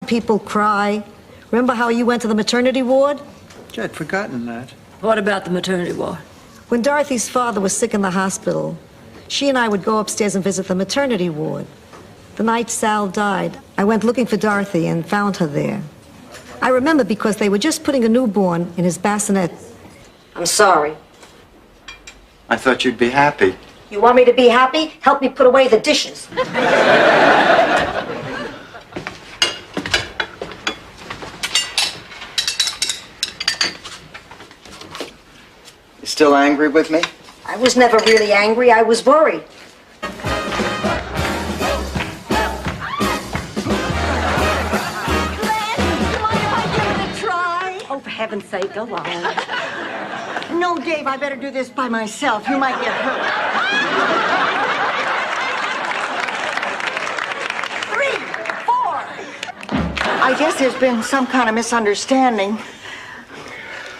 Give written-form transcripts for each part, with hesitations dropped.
People cry. Remember how you went to the maternity ward? I'd forgotten that. What about the maternity ward? When Dorothy's father was sick in the hospital, she and I would go upstairs and visit the maternity ward. The night Sal died, I went looking for Dorothy and found her there. I remember because they were just putting a newborn in his bassinet. I'm sorry. I thought you'd be happy. You want me to be happy? Help me put away the dishes. You still angry with me? I was never really angry. I was worried. Oh, for heaven's sake, go on. No, Dave, I better do this by myself. You might get hurt. 3, 4. I guess there's been some kind of misunderstanding.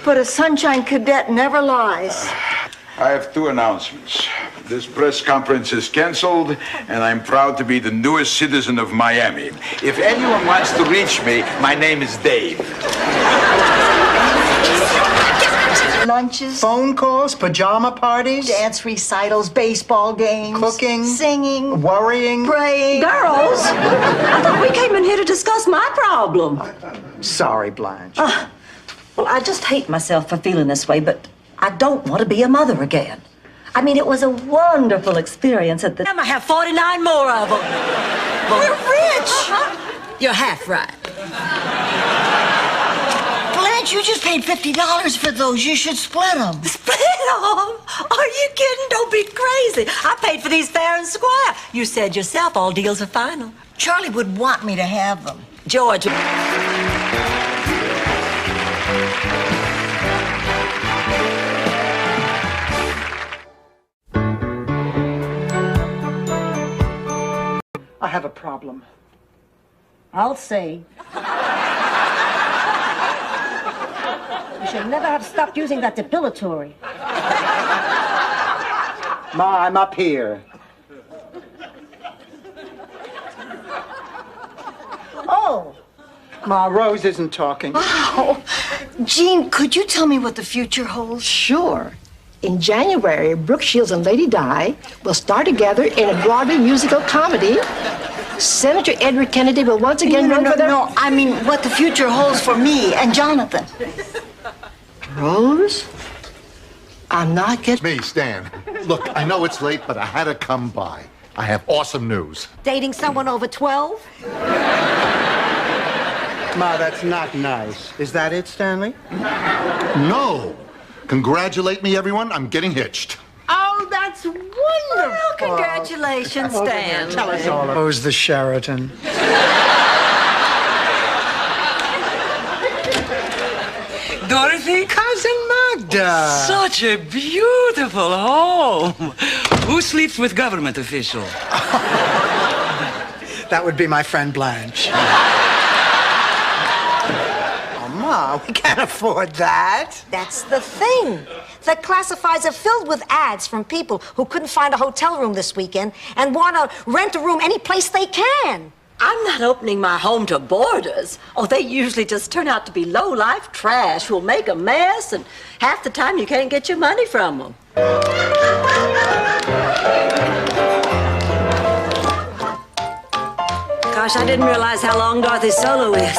But a Sunshine Cadet never lies. I have 2 announcements. This press conference is canceled, and I'm proud to be the newest citizen of Miami. If anyone wants to reach me, my name is Dave. Lunches, Phone calls, pajama parties, dance recitals, baseball games, cooking, singing, worrying. praying. Girls, I thought we came in here to discuss my problem. Sorry, Blanche. Well, I just hate myself for feeling this way, but I don't want to be a mother again. I mean, it was a wonderful experience at the... I have 49 more of them. We're rich! You're half right. Blanche, you just paid $50 for those. You should split them. Split them? Are you kidding? Don't be crazy. I paid for these fair and square. You said yourself all deals are final. Charlie would want me to have them. George... I have a problem. I'll say. You should never have stopped using that depilatory. Ma, I'm up here. Oh. Ma, Rose isn't talking. Oh. Jean, could you tell me what the future holds? Sure. In January, Brooke Shields and Lady Di will star together in a Broadway musical comedy. Senator Edward Kennedy will once again run for the... No, I mean what the future holds for me and Jonathan. Rose? I'm not getting... Me, Stan. Look, I know it's late, but I had to come by. I have awesome news. Dating someone over 12? Ma, that's not nice. Is that it, Stanley? No. Congratulate me, everyone. I'm getting hitched. Oh, that's wonderful. Well, congratulations, Stan. Tell us all. Rose the Sheraton. Dorothy? Cousin Magda. Such a beautiful home. Who sleeps with government official? That would be my friend Blanche. Oh, Ma, we can't afford that. That's the thing. The classifieds are filled with ads from people who couldn't find a hotel room this weekend and want to rent a room any place they can. I'm not opening my home to boarders. Oh, they usually just turn out to be low-life trash who'll make a mess, and half the time you can't get your money from them. Gosh, I didn't realize how long Dorothy's solo is.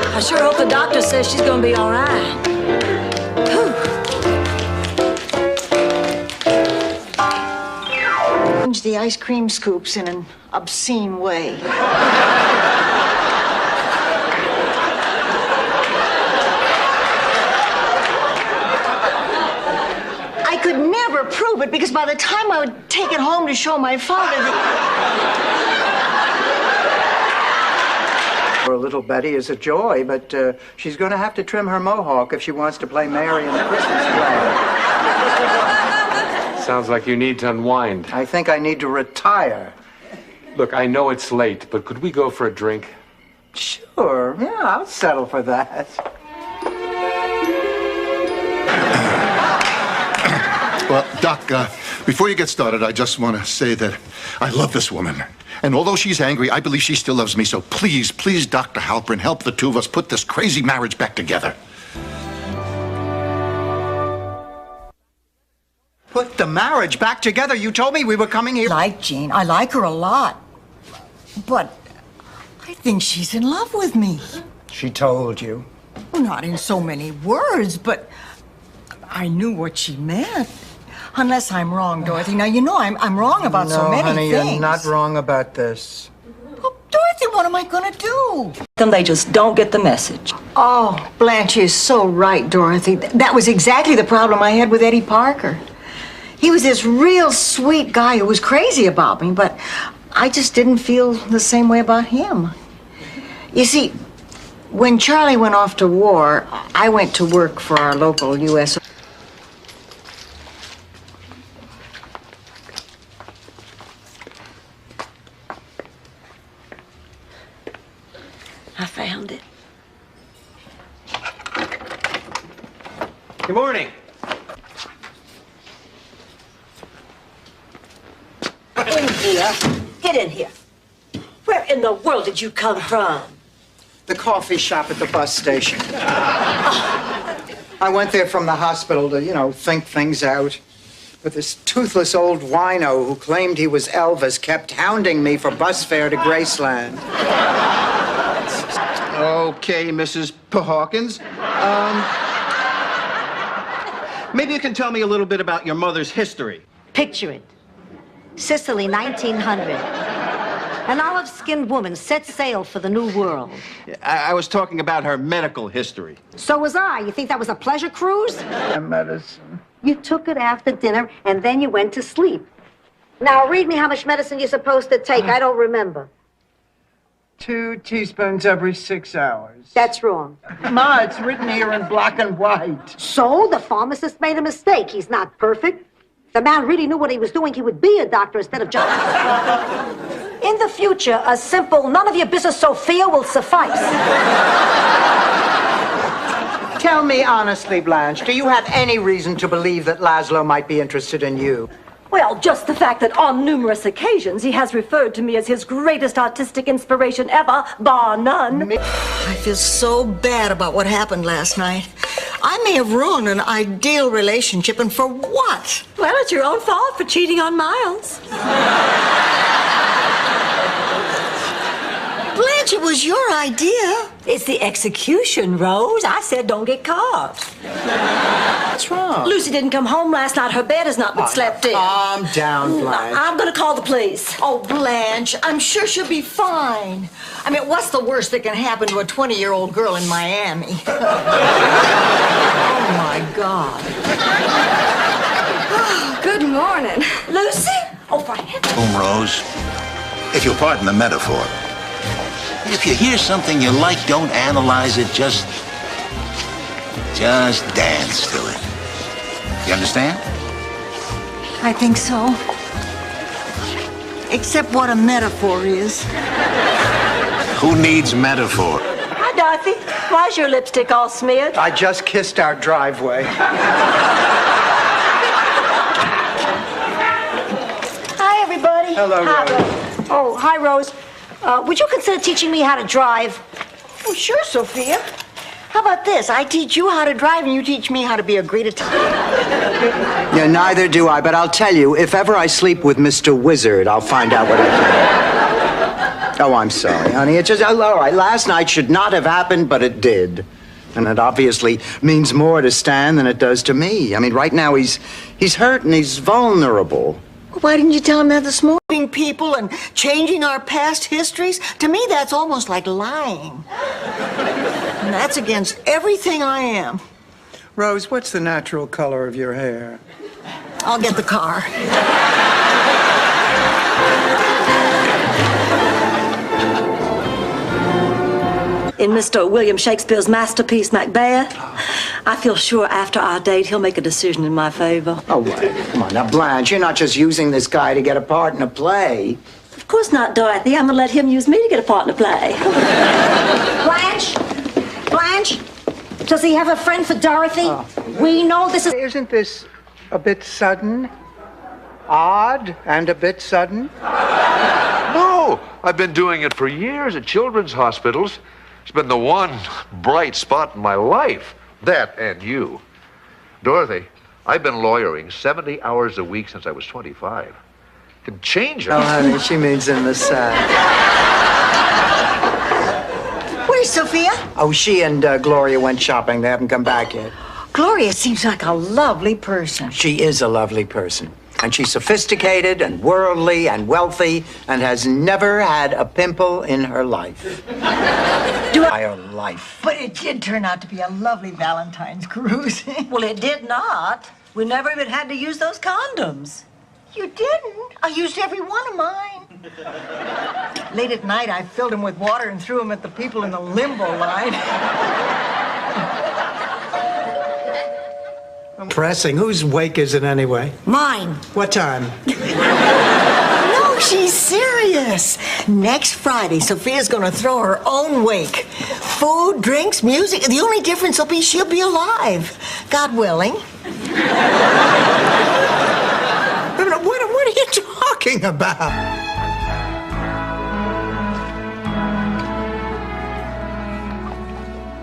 I sure hope the doctor says she's gonna be all right. The ice cream scoops in an obscene way. I could never prove it because by the time I would take it home to show my father, Poor little Betty is a joy, but she's going to have to trim her mohawk if she wants to play Mary in the Christmas play. Sounds like you need to unwind. I think I need to retire. Look, I know it's late, but could we go for a drink? Sure, yeah, I'll settle for that. Well, Doc, before you get started, I just want to say that I love this woman. And although she's angry, I believe she still loves me. So please, please, Dr. Halpern, help the two of us put this crazy marriage back together. Put the marriage back together? You told me we were coming here. I like Jean. I like her a lot. But I think she's in love with me. She told you. Well, not in so many words, but I knew what she meant. Unless I'm wrong, Dorothy. Now, you know I'm wrong about so many honey, things. you're not wrong about this. Well, Dorothy, what am I going to do? They just don't get the message. Oh, Blanche is so right, Dorothy. That was exactly the problem I had with Eddie Parker. He was this real sweet guy who was crazy about me, but I just didn't feel the same way about him. You see, when Charlie went off to war, I went to work for our local U.S. I found it. Good morning. In here. Get in here. Where in the world did you come from? The coffee shop at the bus station. I went there from the hospital to, think things out. But this toothless old wino who claimed he was Elvis kept hounding me for bus fare to Graceland. Okay, Mrs. Hawkins. Maybe you can tell me a little bit about your mother's history. Picture it. Sicily, 1900. An olive-skinned woman set sail for the New World. I was talking about her medical history. So was I. You think that was a pleasure cruise? Medicine. You took it after dinner, and then you went to sleep. Now, read me how much medicine you're supposed to take. I don't remember. 2 teaspoons every 6 hours. That's wrong. Ma, it's written here in black and white. So, the pharmacist made a mistake. He's not perfect. If the man really knew what he was doing, he would be a doctor instead of John. In the future, a simple, none of your business, Sophia, will suffice. Tell me honestly, Blanche, do you have any reason to believe that Laszlo might be interested in you? Well, just the fact that on numerous occasions he has referred to me as his greatest artistic inspiration ever, bar none. I feel so bad about what happened last night. I may have ruined an ideal relationship, and for what? Well, it's your own fault for cheating on Miles. Blanche, it was your idea. It's the execution, Rose. I said don't get caught. What's wrong? Lucy didn't come home last night. Her bed has not been slept in. Calm down, Blanche. I'm going to call the police. Oh, Blanche, I'm sure she'll be fine. I mean, what's the worst that can happen to a 20-year-old girl in Miami? Oh, my God. Oh, good morning. Lucy? Oh, for heaven's sake. Rose, if you'll pardon the metaphor, if you hear something you like, don't analyze it, just dance to it. You understand? I think so. Except what a metaphor is. Who needs metaphor? Hi, Dorothy. Why's your lipstick all smeared? I just kissed our driveway. Hi, everybody. Hello, Hi, Rose. Oh, hi, Rose. Would you consider teaching me how to drive? Oh, sure, Sophia. How about this? I teach you how to drive, and you teach me how to be a great Italian. Yeah, neither do I, but I'll tell you, if ever I sleep with Mr. Wizard, I'll find out what I can. Oh, I'm sorry, honey. It's just, all right, last night should not have happened, but it did. And it obviously means more to Stan than it does to me. I mean, right now he's hurt and he's vulnerable. Why didn't you tell him that this morning? People and changing our past histories? To me, that's almost like lying. And that's against everything I am. Rose, what's the natural color of your hair? I'll get the car. In Mr. William Shakespeare's masterpiece, Macbeth, I feel sure after our date he'll make a decision in my favor. Oh, wait. Come on. Now, Blanche, you're not just using this guy to get a part in a play. Of course not, Dorothy. I'm gonna let him use me to get a part in a play. Blanche? Blanche? Does he have a friend for Dorothy? Oh. We know this is... Isn't this a bit sudden? Odd and a bit sudden? No, I've been doing it for years at children's hospitals. It's been the one bright spot in my life. That and you. Dorothy, I've been lawyering 70 hours a week since I was 25. Can change it. Oh, honey, she means in the sack. Where's Sophia? Oh, she and Gloria went shopping. They haven't come back yet. Gloria seems like a lovely person. She is a lovely person. And she's sophisticated and worldly and wealthy and has never had a pimple in her life. Entire life. But it did turn out to be a lovely Valentine's cruise. Well, it did not. We never even had to use those condoms. You didn't? I used every one of mine. Late at night, I filled them with water and threw them at the people in the limbo line. Pressing. Whose wake is it anyway? Mine. What time? No, she's serious. Next Friday, Sophia's gonna throw her own wake. Food, drinks, music. The only difference will be she'll be alive. God willing. What are you talking about?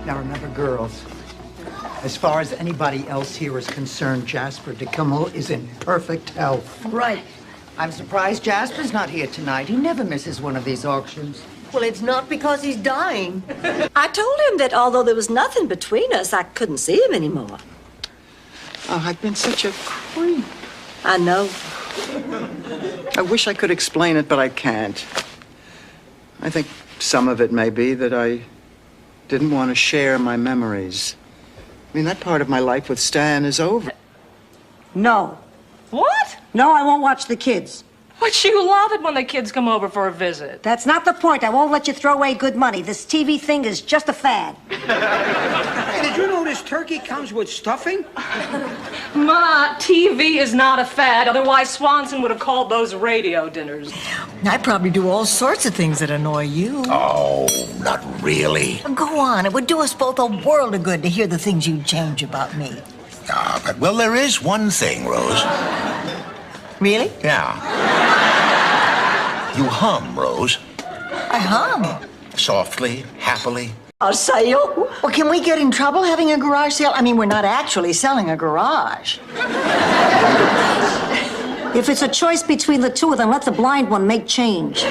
Now remember, girls, as far as anybody else here is concerned, Jasper DeKimmel is in perfect health. Right. I'm surprised Jasper's not here tonight. He never misses one of these auctions. Well, it's not because he's dying. I told him that although there was nothing between us, I couldn't see him anymore. Oh, I've been such a creep. I know. I wish I could explain it, but I can't. I think some of it may be that I didn't want to share my memories. I mean, that part of my life with Stan is over. No. What? No, I won't watch the kids. But you love it when the kids come over for a visit. That's not the point. I won't let you throw away good money. This TV thing is just a fad. Hey, did you notice turkey comes with stuffing? Ma, TV is not a fad. Otherwise, Swanson would have called those radio dinners. I probably do all sorts of things that annoy you. Oh, not really. Go on. It would do us both a world of good to hear the things you change about me. Ah, but, well, there is one thing, Rose. Really? Yeah. You hum, Rose. I hum. Softly, happily. A sale? Well, can we get in trouble having a garage sale? I mean, we're not actually selling a garage. If it's a choice between the two of them, let the blind one make change.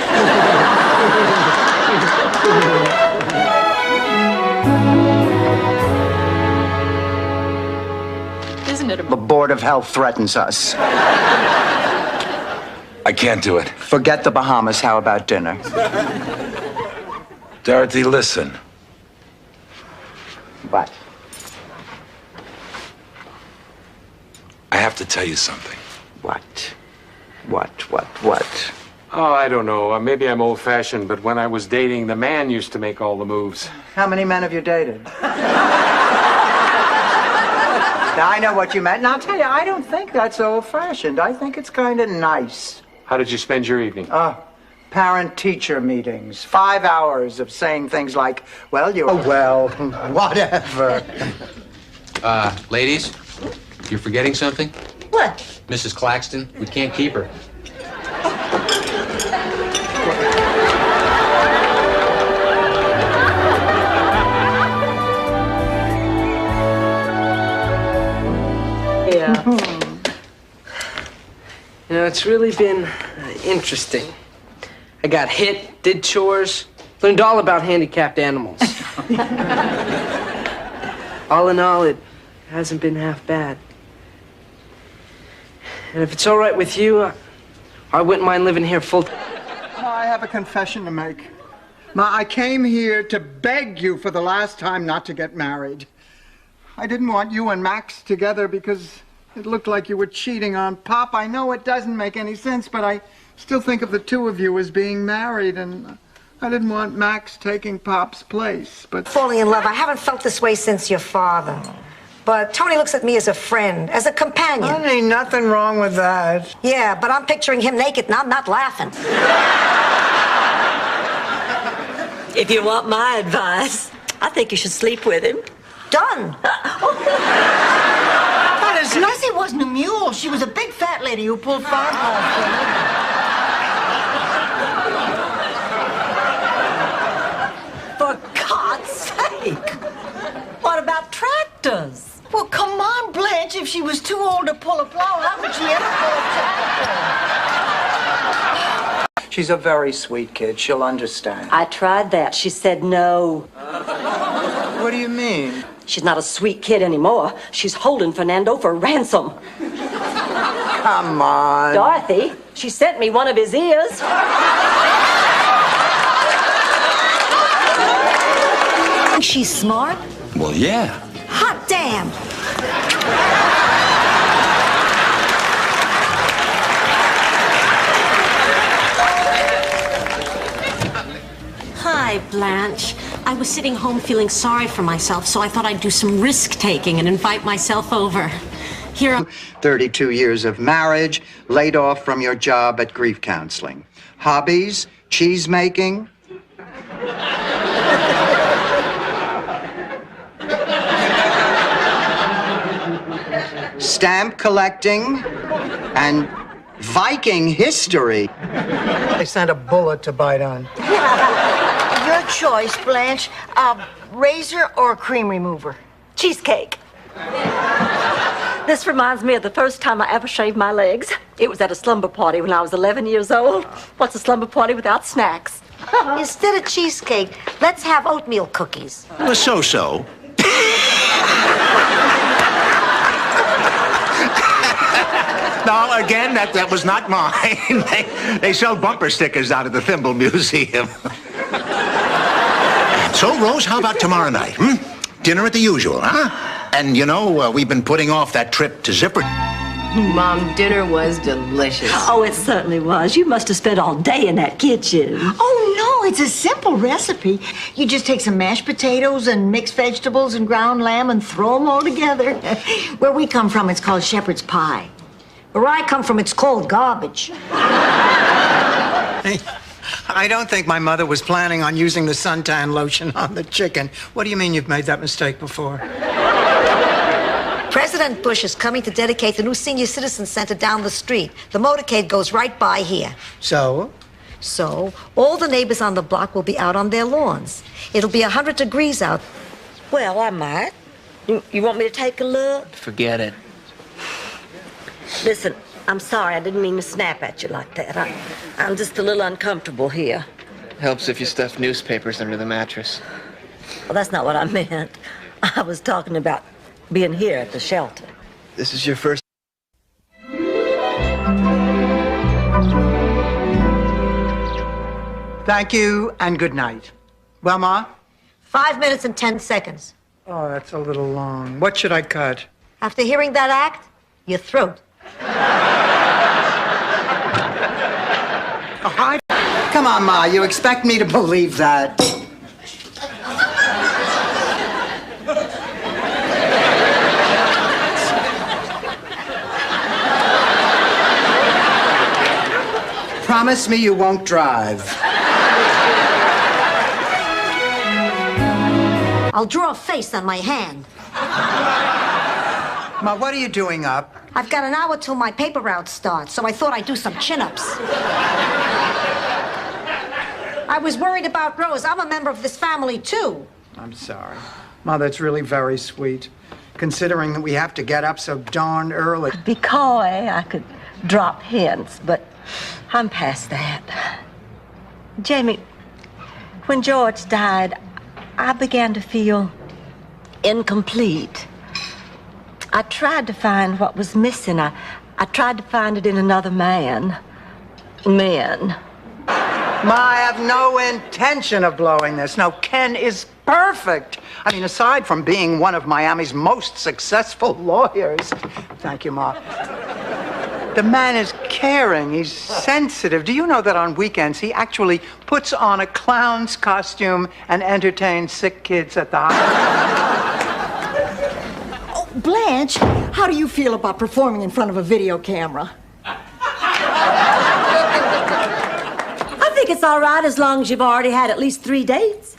Isn't it The Board of Health threatens us. I can't do it. Forget the Bahamas. How about dinner? Dorothy, listen. What? I have to tell you something. What? What? Oh, I don't know. Maybe I'm old-fashioned, but when I was dating, the man used to make all the moves. How many men have you dated? Now, I know what you meant, and I'll tell you, I don't think that's old-fashioned. I think it's kind of nice. How did you spend your evening? Parent-teacher meetings. 5 hours of saying things like, well, you're... Oh, well, whatever. Ladies, you're forgetting something? What? Mrs. Claxton, we can't keep her. Yeah. You know, it's really been interesting. I got hit, did chores, learned all about handicapped animals. All in all, it hasn't been half bad. And if it's all right with you, I wouldn't mind living here full time. I have a confession to make. Ma, I came here to beg you for the last time not to get married. I didn't want you and Max together because it looked like you were cheating on Pop. I know it doesn't make any sense, but I still think of the two of you as being married, and I didn't want Max taking Pop's place, but... Falling in love. I haven't felt this way since your father. But Tony looks at me as a friend, as a companion. Honey, nothing wrong with that. Yeah, but I'm picturing him naked and I'm not laughing. If you want my advice, I think you should sleep with him. Done. But as Leslie wasn't a mule. She was a big fat lady who pulled fireballs for a living. was too old to pull a plow. How could she ever pull a tractor? She's a very sweet kid. She'll understand. I tried that. She said no. What do you mean? She's not a sweet kid anymore. She's holding Fernando for ransom. Come on. Dorothy, she sent me one of his ears. She's smart? Well, yeah. Hot damn! Hi, Blanche. I was sitting home feeling sorry for myself, so I thought I'd do some risk-taking and invite myself over. Here I'm... 32 years of marriage, laid off from your job at grief counseling. Hobbies, cheese making. Stamp collecting and Viking history. They sent a bullet to bite on. Your choice, Blanche. Razor or cream remover? Cheesecake. This reminds me of the first time I ever shaved my legs. It was at a slumber party when I was 11 years old. What's a slumber party without snacks? Instead of cheesecake, let's have oatmeal cookies. So-so. No, again, that was not mine. They sell bumper stickers out of the Thimble Museum. So, Rose, how about tomorrow night? Dinner at the usual, huh? And, you know, we've been putting off that trip to Zipper. Mom, dinner was delicious. Oh, it certainly was. You must have spent all day in that kitchen. Oh, no, it's a simple recipe. You just take some mashed potatoes and mixed vegetables and ground lamb and throw them all together. Where we come from, it's called shepherd's pie. Where I come from, it's called garbage. Hey, I don't think my mother was planning on using the suntan lotion on the chicken. What do you mean you've made that mistake before? President Bush is coming to dedicate the new senior citizen center down the street. The motorcade goes right by here. So? So, all the neighbors on the block will be out on their lawns. It'll be 100 degrees out. Well, I might. You want me to take a look? Forget it. Listen, I'm sorry. I didn't mean to snap at you like that. I'm just a little uncomfortable here. Helps if you stuff newspapers under the mattress. Well, that's not what I meant. I was talking about being here at the shelter. This is your first... Thank you and good night. Well, Ma? 5 minutes and 10 seconds. Oh, that's a little long. What should I cut? After hearing that act, your throat. Come on, Ma, you expect me to believe that? Promise me you won't drive. I'll draw a face on my hand. Ma, what are you doing up? I've got an hour till my paper route starts, so I thought I'd do some chin-ups. I was worried about Rose. I'm a member of this family, too. I'm sorry. Ma, that's really very sweet, considering that we have to get up so darn early. Be coy. I could drop hints, but I'm past that. Jamie, when George died, I began to feel incomplete. I tried to find what was missing. I tried to find it in another man. Men. Ma, I have no intention of blowing this. No, Ken is perfect. I mean, aside from being one of Miami's most successful lawyers. Thank you, Ma. The man is caring. He's sensitive. Do you know that on weekends he actually puts on a clown's costume and entertains sick kids at the hospital? Oh, Blanche, how do you feel about performing in front of a video camera? I think it's all right as long as you've already had at least 3 dates.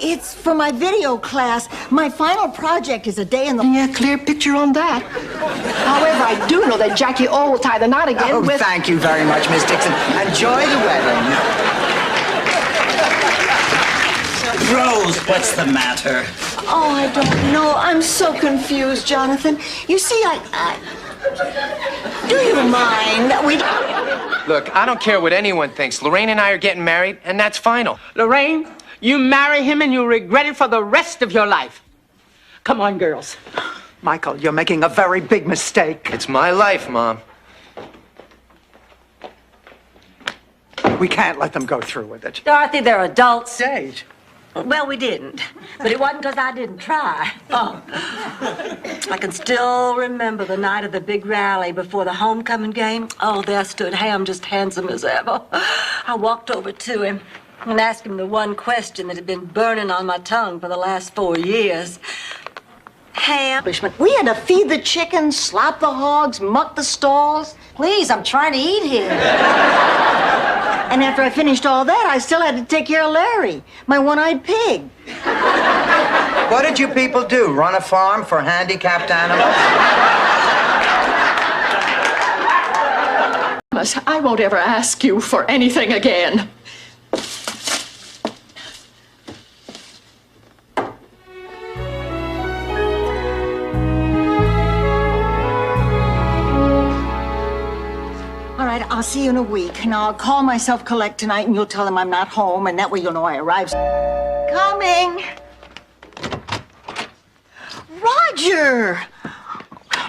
It's for my video class. My final project is a day in the... Yeah, clear picture on that. However, I do know that Jackie O will tie the knot again Oh, with... thank you very much, Miss Dixon. Enjoy the wedding. Rose, what's the matter? Oh, I don't know. I'm so confused, Jonathan. You see, do you mind that we... Look, I don't care what anyone thinks. Lorraine and I are getting married, and that's final. Lorraine, you marry him and you'll regret it for the rest of your life. Come on, girls. Michael, you're making a very big mistake. It's my life, Mom. We can't let them go through with it. Dorothy, they're adults. Dave. Well, we didn't. But it wasn't because I didn't try. Oh. I can still remember the night of the big rally before the homecoming game. Oh, there stood Ham, just handsome as ever. I walked over to him and asked him the one question that had been burning on my tongue for the last 4 years. Ham. We had to feed the chickens, slop the hogs, muck the stalls. Please, I'm trying to eat here. And after I finished all that, I still had to take care of Larry, my one-eyed pig. What did you people do? Run a farm for handicapped animals? I won't ever ask you for anything again. All right, I'll see you in a week. Now, I'll call my self-collect tonight, and you'll tell them I'm not home, and that way you'll know I arrived. Coming! Roger!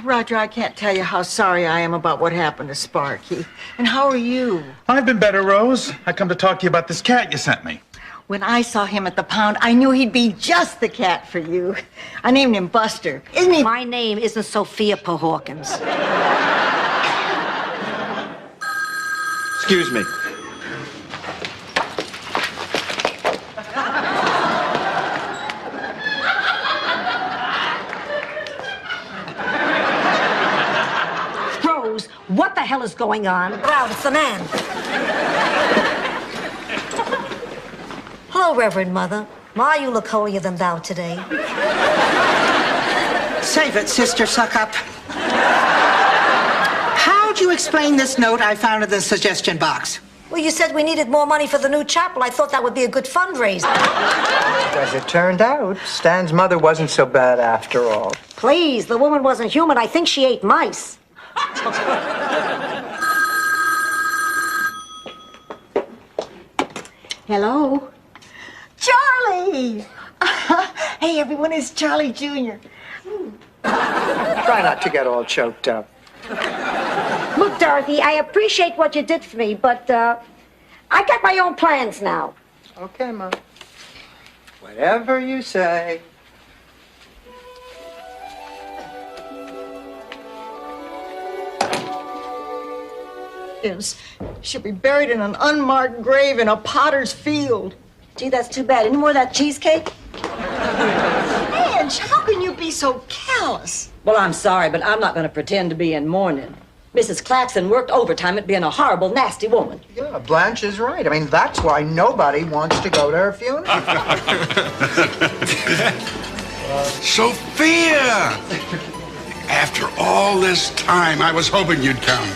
Roger, I can't tell you how sorry I am about what happened to Sparky. And how are you? I've been better, Rose. I come to talk to you about this cat you sent me. When I saw him at the pound, I knew he'd be just the cat for you. I named him Buster. Isn't he? My name isn't Sophia Pahawkins. Excuse me. Rose, what the hell is going on? Wow, it's the man. Hello, Reverend Mother. My, you look holier than thou today. Save it, Sister Suckup. How'd you explain this note I found in the suggestion box? Well, you said we needed more money for the new chapel. I thought that would be a good fundraiser. As it turned out, Stan's mother wasn't so bad after all. Please, the woman wasn't human. I think she ate mice. Hello? Charlie! Hey, everyone, it's Charlie Jr. Try not to get all choked up. Look, Dorothy, I appreciate what you did for me, but I got my own plans now. Okay, Mom. Whatever you say. She'll be buried in an unmarked grave in a potter's field. Gee, that's too bad. Any more of that cheesecake? Ange, how can you be so callous? Well, I'm sorry, but I'm not going to pretend to be in mourning. Mrs. Claxton worked overtime at being a horrible, nasty woman. Yeah, Blanche is right. I mean, that's why nobody wants to go to her funeral. Sophia! After all this time, I was hoping you'd come.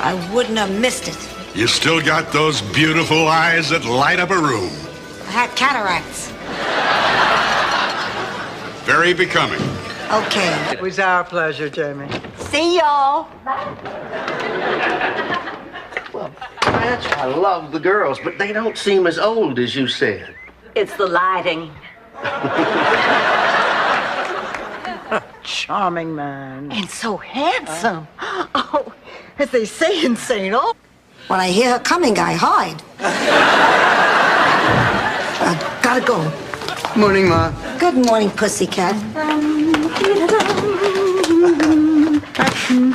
I wouldn't have missed it. You still got those beautiful eyes that light up a room. I had cataracts. Very becoming. Okay. It was our pleasure, Jamie. See y'all. Blanche, I love the girls, but they don't seem as old as you said. It's the lighting. Charming man. And so handsome. Oh, as they say in St. Ol. When I hear her coming, I hide. Gotta go. Morning, Ma. Good morning, pussycat.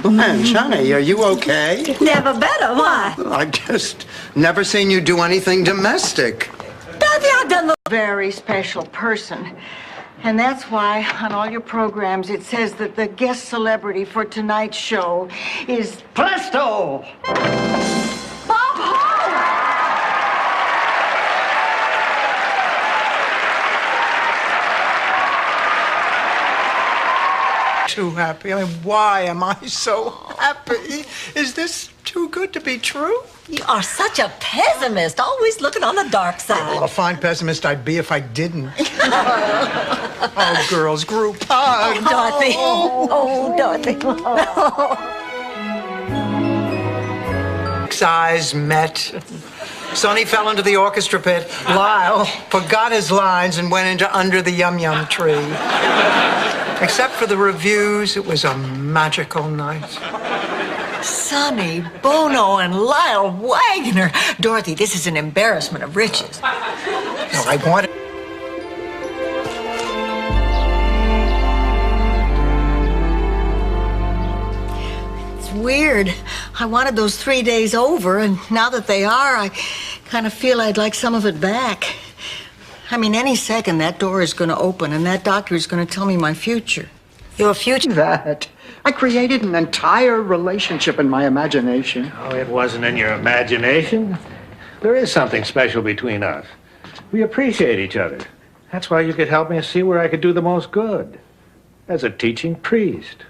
Blanche, honey, are you okay? Never better. Why? I've just never seen you do anything domestic. Dorothy, I've done the very special person. And that's why on all your programs it says that the guest celebrity for tonight's show is Presto! Bob Hope! too happy. I mean, why am I so happy? Is this too good to be true? You are such a pessimist, always looking on the dark side. Well, a fine pessimist I'd be if I didn't. Oh, girls, group hug. Dorothy. Oh, Dorothy. Eyes met. Sonny fell into the orchestra pit. Lyle forgot his lines and went into Under the Yum Yum Tree. Except for the reviews, it was a magical night. Sonny, Bono, and Lyle Wagner. Dorothy, this is an embarrassment of riches. No, I wanted... It's weird. I wanted those 3 days over, and now that they are, I kind of feel I'd like some of it back. I mean, any second that door is going to open, and that doctor is going to tell me my future. Your future? That. I created an entire relationship in my imagination. Oh, it wasn't in your imagination. There is something special between us. We appreciate each other. That's why you could help me see where I could do the most good. As a teaching priest.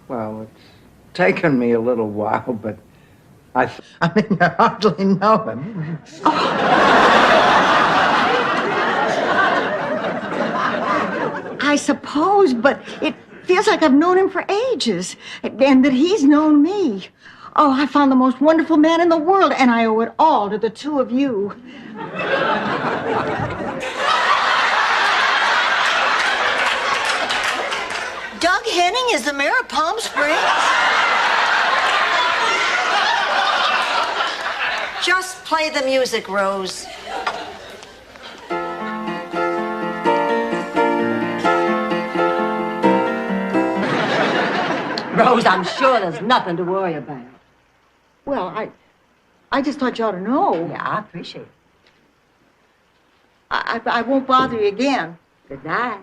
Well, it's taken me a little while, but I mean, I hardly know him. I suppose, but it feels like I've known him for ages, and that he's known me. Oh, I found the most wonderful man in the world, and I owe it all to the two of you. Doug Henning is the mayor of Palm Springs? Just play the music, Rose. Rose, I'm sure there's nothing to worry about. Well, I just thought you ought to know. Yeah, I appreciate it. I won't bother you again. Good night.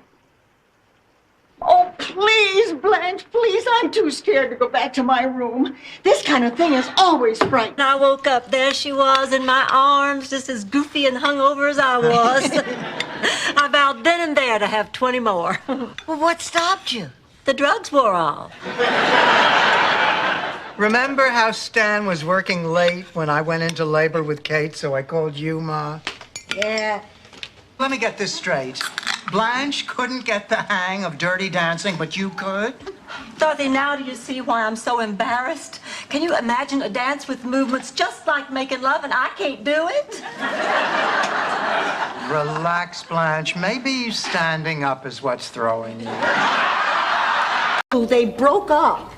Oh, please, Blanche, please. I'm too scared to go back to my room. This kind of thing is always frightening. I woke up, there she was in my arms, just as goofy and hungover as I was. I vowed then and there to have 20 more. Well, what stopped you? The drugs wore off. Remember how Stan was working late when I went into labor with Kate, so I called you, Ma? Yeah. Let me get this straight. Blanche couldn't get the hang of Dirty Dancing, but you could? Dorothy, now do you see why I'm so embarrassed? Can you imagine a dance with movements just like making love and I can't do it? Relax, Blanche. Maybe standing up is what's throwing you. Oh, they broke up.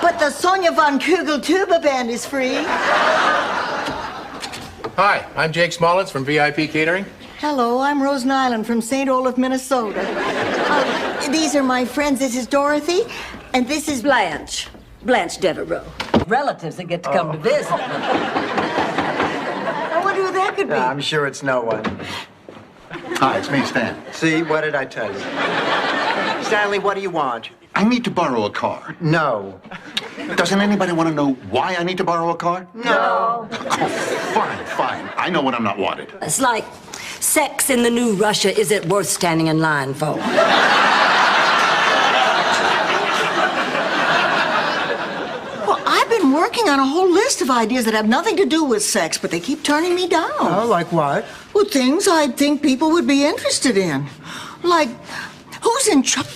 But the Sonia von Kugel Tuba Band is free. Hi, I'm Jake Smolitz from VIP Catering. Hello, I'm Rose Nyland from St. Olaf, Minnesota. These are my friends. This is Dorothy, and this is Blanche. Blanche Devereaux. Relatives that get to come to visit. I wonder who that could be. I'm sure it's no one. Hi, it's me, Stan. See, what did I tell you? Stanley, what do you want? I need to borrow a car. No. Doesn't anybody want to know why I need to borrow a car? No. Oh, fine. I know when I'm not wanted. It's like sex in the new Russia. Is it worth standing in line for? Well, I've been working on a whole list of ideas that have nothing to do with sex, but they keep turning me down. Oh, like what? Well, things I think people would be interested in. Like, who's in charge?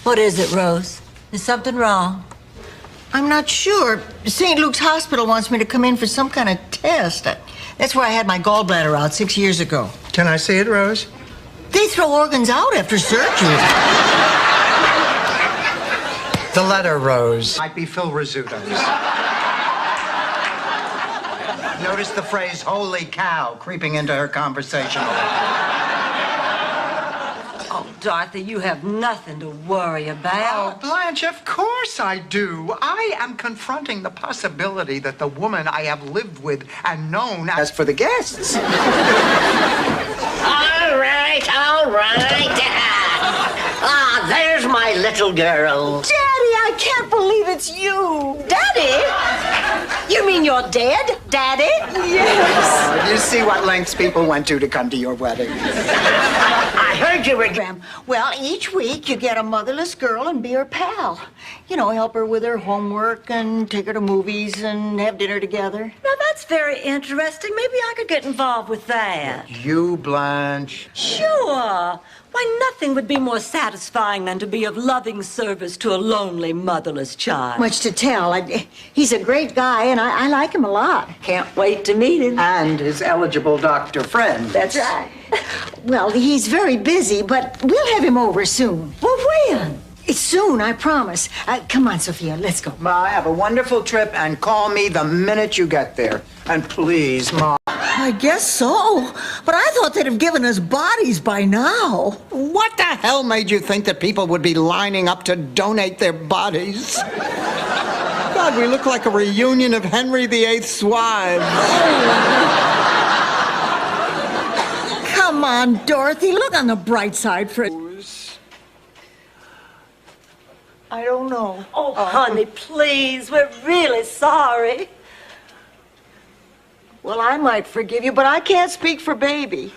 What is it, Rose? Is something wrong? I'm not sure. St. Luke's Hospital wants me to come in for some kind of test. That's where I had my gallbladder out 6 years ago. Can I see it, Rose? They throw organs out after surgery. The letter, Rose. Might be Phil Rizzuto's. Notice the phrase, holy cow, creeping into her conversation. Oh, Dorothy, you have nothing to worry about. Oh, Blanche, of course I do. I am confronting the possibility that the woman I have lived with and known as for the guests. All right. There's my little girl. Daddy, I can't believe it's you. Daddy? You mean you're dead, Daddy? Yes. You see what lengths people went to come to your wedding. I heard you, Rick. Well, each week you get a motherless girl and be her pal. You know, help her with her homework and take her to movies and have dinner together. Now, that's very interesting. Maybe I could get involved with that. You, Blanche. Sure. Why, nothing would be more satisfying than to be of loving service to a lonely, motherless child. Much to tell. He's a great guy, and I like him a lot. Can't wait to meet him. And his eligible doctor friend. That's right. Well, he's very busy, but we'll have him over soon. Well, when? It's soon, I promise. Come on, Sophia, let's go. Ma, have a wonderful trip and call me the minute you get there. And please, Ma. I guess so. But I thought they'd have given us bodies by now. What the hell made you think that people would be lining up to donate their bodies? God, we look like a reunion of Henry VIII's wives. Come on, Dorothy, look on the bright side for it. I don't know. Oh, honey, please. We're really sorry. Well, I might forgive you, but I can't speak for Baby.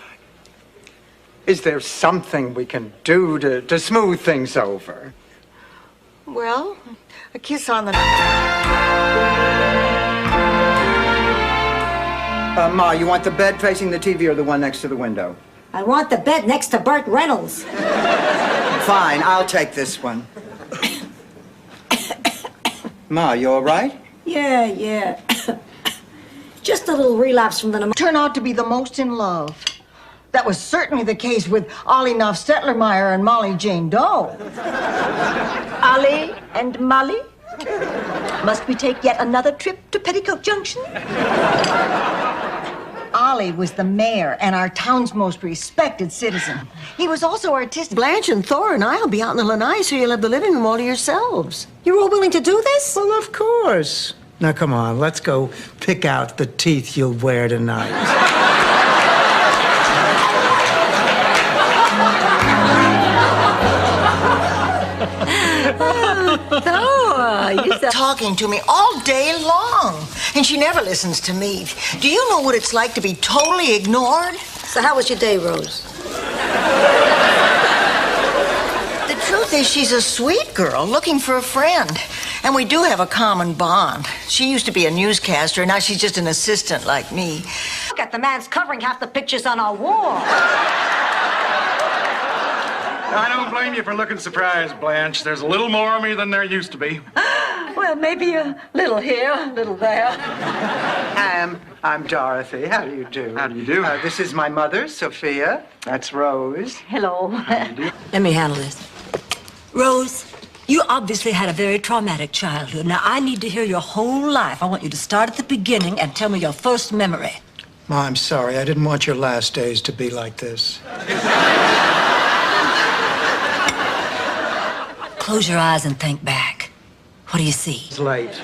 Is there something we can do to smooth things over? Well, a kiss on the... Ma, you want the bed facing the TV or the one next to the window? I want the bed next to Burt Reynolds. Fine, I'll take this one. Ma, you all right? Yeah. Just a little relapse from the pneumonia. Turned out to be the most in love. That was certainly the case with Ollie Knopf-Stetlermeyer and Molly Jane Doe. Ollie and Molly? Must we take yet another trip to Petticoat Junction? Ollie was the mayor and our town's most respected citizen. He was also artistic. Blanche and Thor and I'll be out in the lanai, so you'll have the living room all to yourselves. You're all willing to do this? Well, of course. Now, come on, let's go pick out the teeth you'll wear tonight. Talking to me all day long, and she never listens to me. Do you know what it's like to be totally ignored? So how was your day, Rose? The truth is, she's a sweet girl looking for a friend. And we do have a common bond. She used to be a newscaster, now she's just an assistant like me. Look at the man's covering half the pictures on our wall. I don't blame you for looking surprised, Blanche. There's a little more of me than there used to be. Well, maybe a little here, a little there. I'm Dorothy. How do you do? How do you do? This is my mother, Sophia. That's Rose. Hello. Let me handle this. Rose, you obviously had a very traumatic childhood. Now, I need to hear your whole life. I want you to start at the beginning and tell me your first memory. Ma, I'm sorry. I didn't want your last days to be like this. Close your eyes and think back. What do you see? It's late.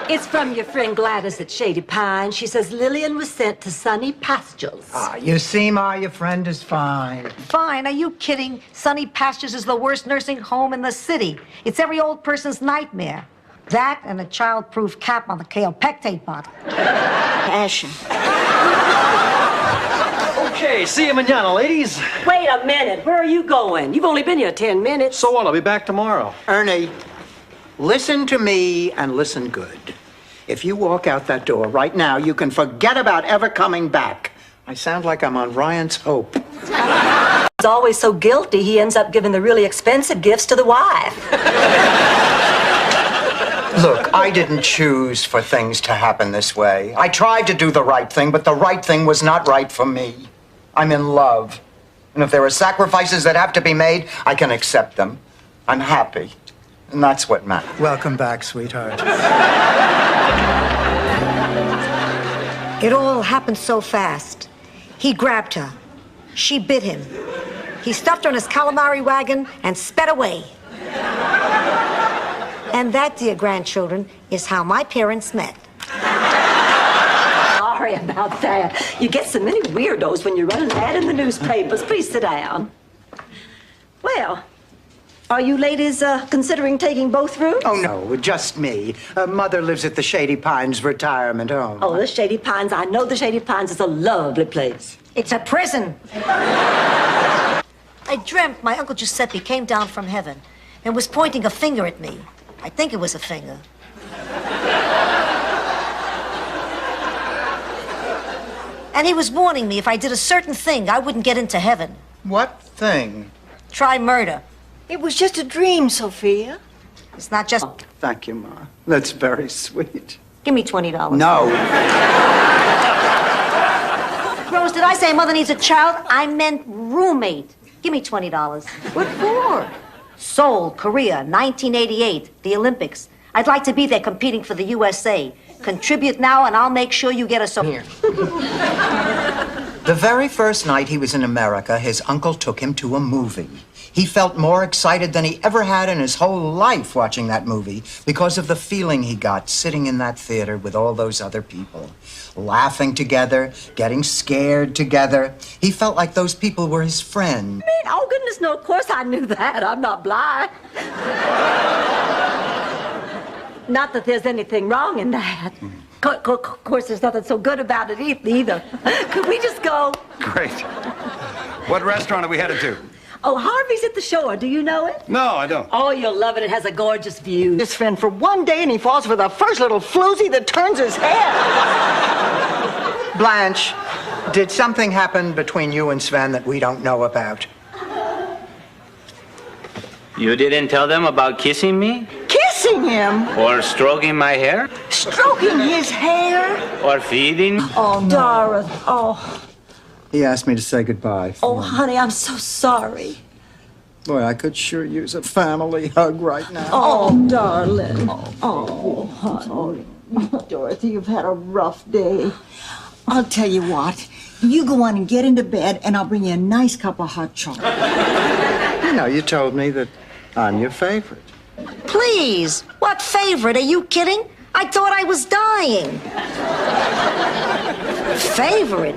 It's from your friend Gladys at Shady Pine. She says Lillian was sent to Sunny Pastures. You see, Ma, your friend is fine. Fine, are you kidding? Sunny Pastures is the worst nursing home in the city. It's every old person's nightmare. That and a child-proof cap on the kale pectate bottle. Passion. Okay, see you mañana, ladies. Wait a minute. Where are you going? You've only been here 10 minutes. So what? I'll be back tomorrow. Ernie, listen to me and listen good. If you walk out that door right now, you can forget about ever coming back. I sound like I'm on Ryan's Hope. He's always so guilty, he ends up giving the really expensive gifts to the wife. Look, I didn't choose for things to happen this way. I tried to do the right thing, but the right thing was not right for me. I'm in love. And if there are sacrifices that have to be made, I can accept them. I'm happy. And that's what matters. Welcome back, sweetheart. It all happened so fast. He grabbed her. She bit him. He stuffed her in his calamari wagon and sped away. And that, dear grandchildren, is how my parents met. Sorry about that. You get so many weirdos when you run an ad in the newspapers. Please sit down. Well, Are you ladies considering taking both rooms? Oh, no, just me. Mother lives at the Shady Pines retirement home. Oh, the Shady Pines. I know the Shady Pines is a lovely place. It's a prison. I dreamt my Uncle Giuseppe came down from heaven and was pointing a finger at me. I think it was a finger. And he was warning me if I did a certain thing, I wouldn't get into heaven. What thing? Try murder. It was just a dream, Sophia. It's not just... Thank you, Ma. That's very sweet. Give me $20. No. Rose, did I say Mother needs a child? I meant roommate. Give me $20. What for? Seoul, Korea, 1988, the Olympics. I'd like to be there competing for the USA. Contribute now, and I'll make sure you get us here. The very first night he was in America, his uncle took him to a movie. He felt more excited than he ever had in his whole life watching that movie because of the feeling he got sitting in that theater with all those other people, laughing together, getting scared together. He felt like those people were his friend. Oh, goodness, no, of course I knew that. I'm not blind. Not that there's anything wrong in that. Of course, there's nothing so good about it either. Could we just go? Great. What restaurant are we headed to? Oh, Harvey's at the shore. Do you know it? No, I don't. Oh, you'll love it. It has a gorgeous view. His friend for one day, and he falls for the first little floozy that turns his head. Blanche, did something happen between you and Sven that we don't know about? You didn't tell them about kissing me? Kissing him? Or stroking my hair? Stroking his hair? Or feeding? Oh, no. Doris. Oh. He asked me to say goodbye. Oh, honey, I'm so sorry. Boy, I could sure use a family hug right now. Oh, darling. Oh, honey. Dorothy, you've had a rough day. I'll tell you what. You go on and get into bed, and I'll bring you a nice cup of hot chocolate. You know, you told me that I'm your favorite. Please, what favorite? Are you kidding? I thought I was dying. Favorite?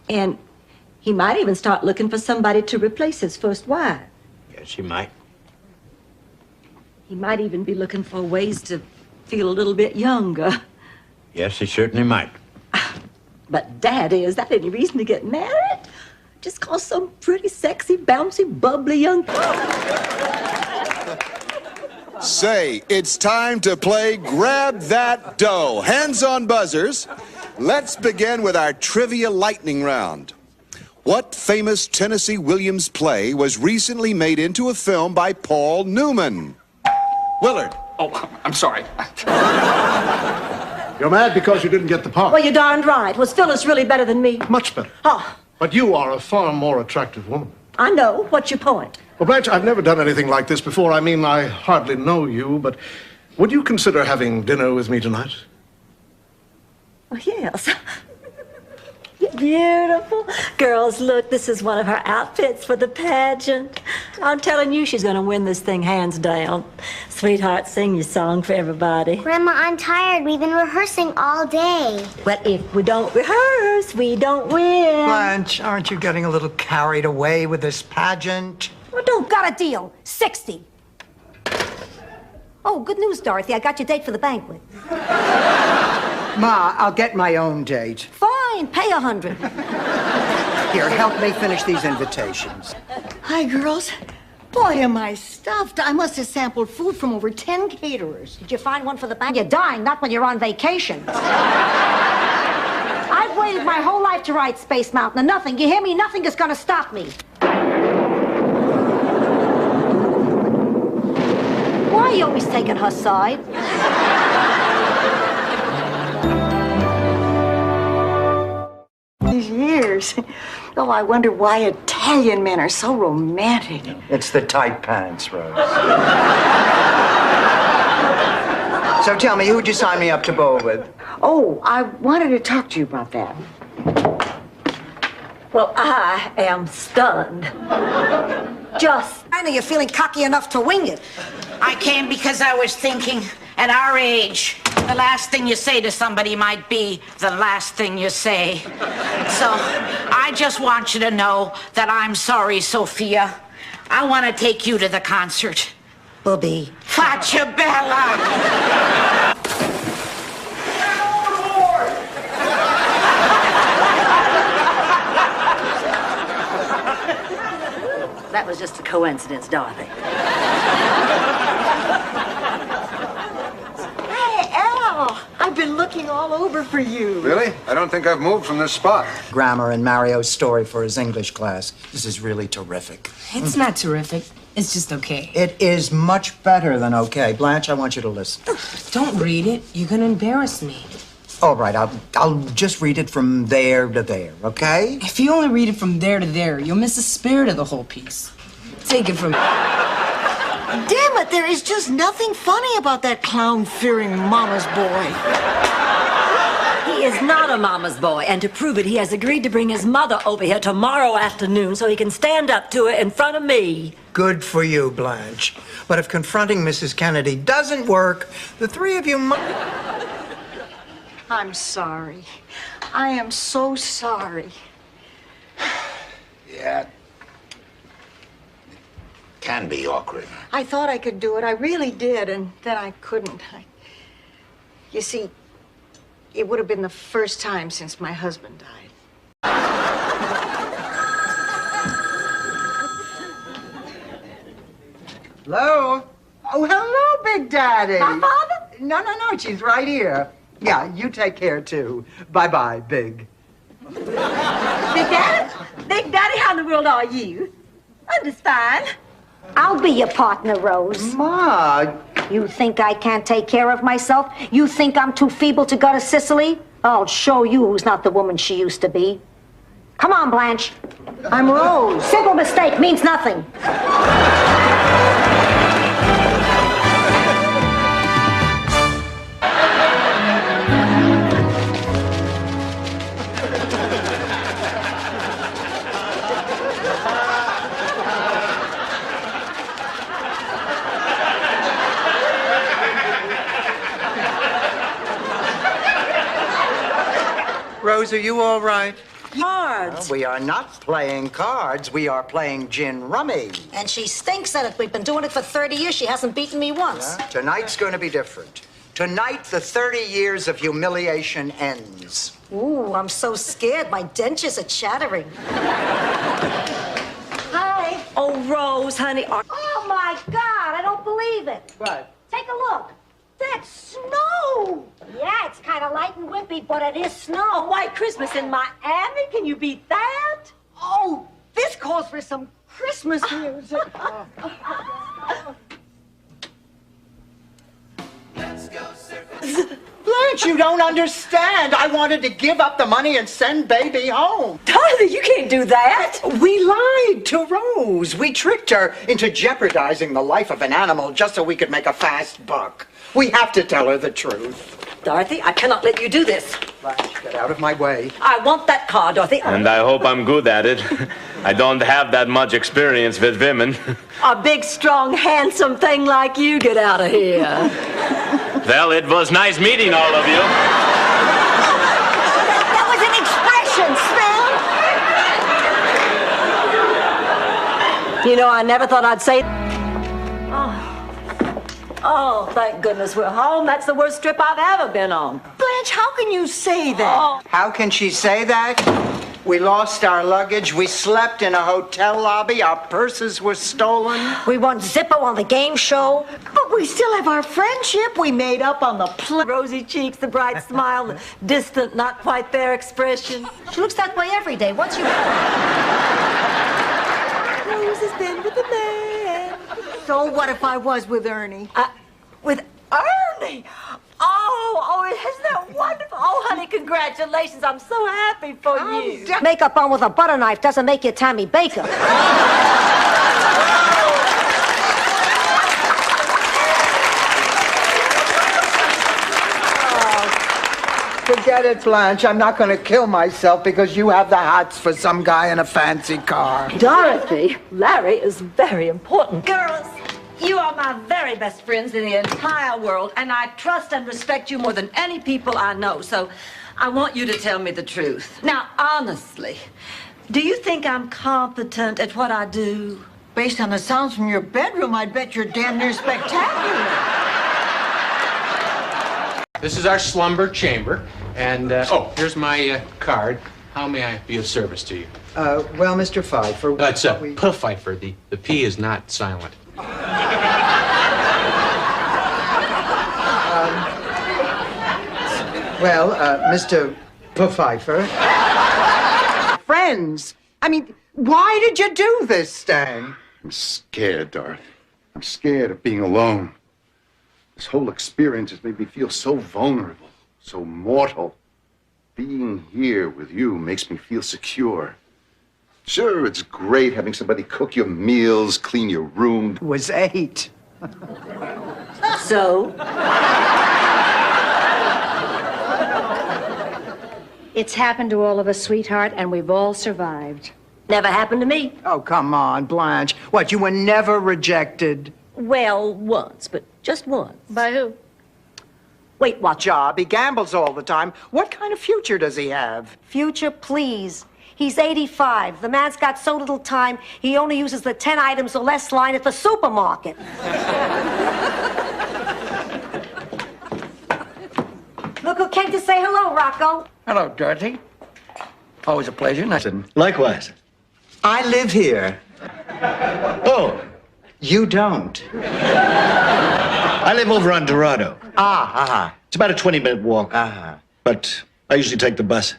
And he might even start looking for somebody to replace his first wife. Yes, he might. He might even be looking for ways to feel a little bit younger. Yes, he certainly might. But, Daddy, is that any reason to get married? Just cause some pretty, sexy, bouncy, bubbly young... Say, it's time to play Grab That Dough. Hands on buzzers. Let's begin with our trivia lightning round. What famous Tennessee Williams play was recently made into a film by Paul Newman? Willard. Oh, I'm sorry. You're mad because you didn't get the part. Well, you're darned right. Was Phyllis really better than me? Much better. Oh, But you are a far more attractive woman. I know. What's your point? Well, Blanche, I've never done anything like this before. I mean, I hardly know you, but would you consider having dinner with me tonight? Oh, yes. You're beautiful. Girls, look, this is one of her outfits for the pageant. I'm telling you, she's going to win this thing hands down. Sweetheart, sing your song for everybody. Grandma, I'm tired. We've been rehearsing all day. Well, if we don't rehearse, we don't win. Blanche, aren't you getting a little carried away with this pageant? Well, don't got a deal. 60. Oh, good news, Dorothy. I got your date for the banquet. Ma, I'll get my own date. Fine, pay 100. Here, help me finish these invitations. Hi, girls. Boy, am I stuffed. I must have sampled food from over 10 caterers. Did you find one for the bank? You're dying, not when you're on vacation. I've waited my whole life to ride Space Mountain, and nothing, you hear me? Nothing is gonna stop me. Why are you always taking her side? These years. Oh, I wonder why Italian men are so romantic. It's the tight pants, Rose. So tell me, who'd you sign me up to bowl with? Oh, I wanted to talk to you about that. Well, I am stunned. I know you're feeling cocky enough to wing it. I came because I was thinking, At our age, the last thing you say to somebody might be the last thing you say. So I just want you to know that I'm sorry, Sophia. I want to take you to the concert. Bobby. Faccia bella! That was just a coincidence, Dorothy. Hey, Al, I've been looking all over for you. Really? I don't think I've moved from this spot. Grammar in Mario's story for his English class. This is really terrific. It's not terrific. It's just okay. It is much better than okay. Blanche, I want you to listen. Don't read it. You're gonna embarrass me. All right, I'll just read it from there to there, okay? If you only read it from there to there, you'll miss the spirit of the whole piece. Take it from me. Damn it, there is just nothing funny about that clown-fearing mama's boy. He is not a mama's boy, and to prove it, he has agreed to bring his mother over here tomorrow afternoon so he can stand up to her in front of me. Good for you, Blanche. But if confronting Mrs. Kennedy doesn't work, the three of you I'm sorry. I am so sorry. Yeah. Can be awkward. I thought I could do it. I really did, and then I couldn't. You see, it would have been the first time since my husband died. Hello? Oh, hello, Big Daddy. My father? No, she's right here. Yeah, you take care, too. Bye-bye, Big. Big Daddy? Big Daddy, how in the world are you? I'm just fine. I'll be your partner, Rose. Ma. You think I can't take care of myself? You think I'm too feeble to go to Sicily? I'll show you who's not the woman she used to be. Come on, Blanche. I'm Rose. Simple mistake means nothing. Rose, are you all right? Cards. We are not playing cards. We are playing gin rummy. And she stinks at it. We've been doing it for 30 years. She hasn't beaten me once. Yeah? Tonight's going to be different. Tonight, the 30 years of humiliation ends. Ooh, I'm so scared. My dentures are chattering. Hi. Oh, Rose, honey. Oh, my God. I don't believe it. What? Take a look. That's snow. Yeah, it's kind of light and wimpy, but it is snow. A white Christmas in Miami? Can you beat that? Oh, this calls for some Christmas music. Blanche, you don't understand. I wanted to give up the money and send baby home. Darling, you can't do that. We lied to Rose. We tricked her into jeopardizing the life of an animal just so we could make a fast buck. We have to tell her the truth. Dorothy, I cannot let you do this. Blanche, get out of my way. I want that car, Dorothy. And I hope I'm good at it. I don't have that much experience with women. A big, strong, handsome thing like you, get out of here. Well, it was nice meeting all of you. That was an expression, Sven. You know, I never thought I'd say... Oh, thank goodness we're home. That's the worst trip I've ever been on. Blanche, how can you say that? Oh. How can she say that? We lost our luggage. We slept in a hotel lobby. Our purses were stolen. We won Zippo on the game show. But we still have our friendship. We made up on the Rosy cheeks, the bright smile, the distant, not quite there expression. She looks that way every day. What's your... Rose has been with the man. So what if I was with Ernie? With Ernie? Oh, isn't that wonderful? Oh, honey, congratulations. I'm so happy for you. Makeup on with a butter knife doesn't make you Tammy Baker. Forget it, Blanche. I'm not going to kill myself because you have the hots for some guy in a fancy car. Dorothy, Larry is very important. Girls, You are my very best friends in the entire world, and I trust and respect you more than any people I know. So I want you to tell me the truth. Now, honestly, do you think I'm competent at what I do? Based on the sounds from your bedroom, I'd bet you're damn near spectacular. This is our slumber chamber, and here's my card. How may I be of service to you? Well, Mr. Pfeiffer... It's P. Pfeiffer. The P is not silent. Mr. Pfeiffer... Friends! I mean, why did you do this, Stan? I'm scared, Dorothy. I'm scared of being alone. This whole experience has made me feel so vulnerable, so mortal. Being here with you makes me feel secure. Sure, it's great having somebody cook your meals, clean your room. It was 8. So? It's happened to all of us, sweetheart, and we've all survived. Never happened to me. Oh, come on, Blanche. What, you were never rejected? Well, once, but just once. By who? Wait, what? Job. He gambles all the time. What kind of future does he have? Future, please. He's 85. The man's got so little time, he only uses the 10 items or less line at the supermarket. Look who came to say hello, Rocco. Hello, Dorothy. Always a pleasure. Nice. Likewise. I live here. Oh, You don't. I live over on Dorado. It's about a 20-minute walk. But I usually take the bus.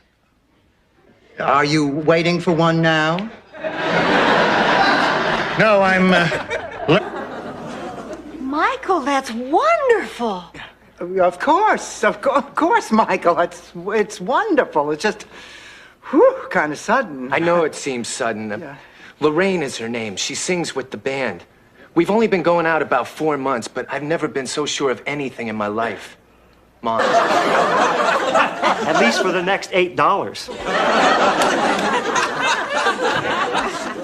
Are you waiting for one now? No, I'm... Michael, that's wonderful. Of course, Michael. It's wonderful. It's just, kind of sudden. I know it seems sudden. Lorraine is her name. She sings with the band. We've only been going out about 4 months, but I've never been so sure of anything in my life. Mom. At least for the next $8.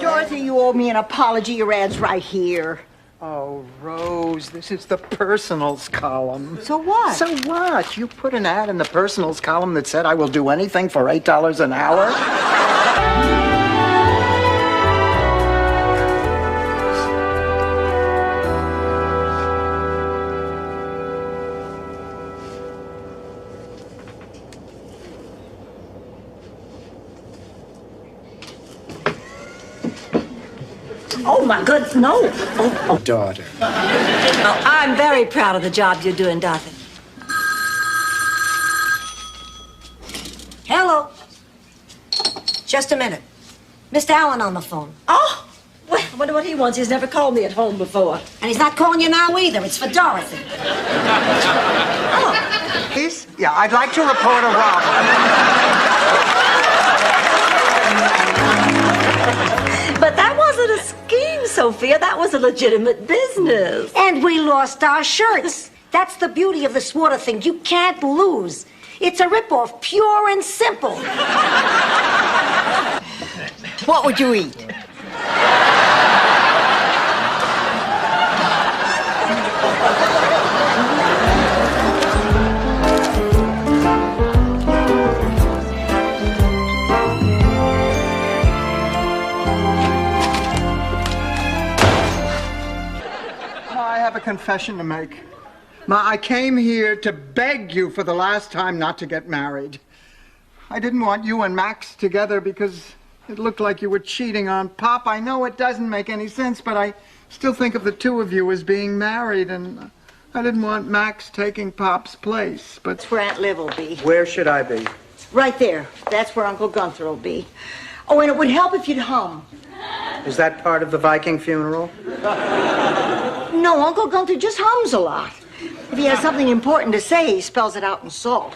Dorothy, you owe me an apology. Your ad's right here. Oh, Rose, this is the personals column. So what? So what? You put an ad in the personals column that said I will do anything for $8 an hour? Oh, my goodness, no. Oh. Daughter. Oh, I'm very proud of the job you're doing, Dorothy. Hello. Just a minute. Mr. Allen on the phone. Oh, well, I wonder what he wants. He's never called me at home before. And he's not calling you now either. It's for Dorothy. Oh. Please? Yeah, I'd like to report a robbery. But that wasn't a scheme, Sophia. That was a legitimate business. And we lost our shirts. That's the beauty of this water thing. You can't lose. It's a ripoff, pure and simple. What would you eat? I have a confession to make. Ma, I came here to beg you for the last time not to get married. I didn't want you and Max together because it looked like you were cheating on Pop. I know it doesn't make any sense, but I still think of the two of you as being married, and I didn't want Max taking Pop's place, but... That's where Aunt Liv will be. Where should I be? Right there. That's where Uncle Gunther will be. Oh, and it would help if you'd hum. Is that part of the Viking funeral? No, Uncle Gunther just hums a lot. If he has something important to say, he spells it out in salt.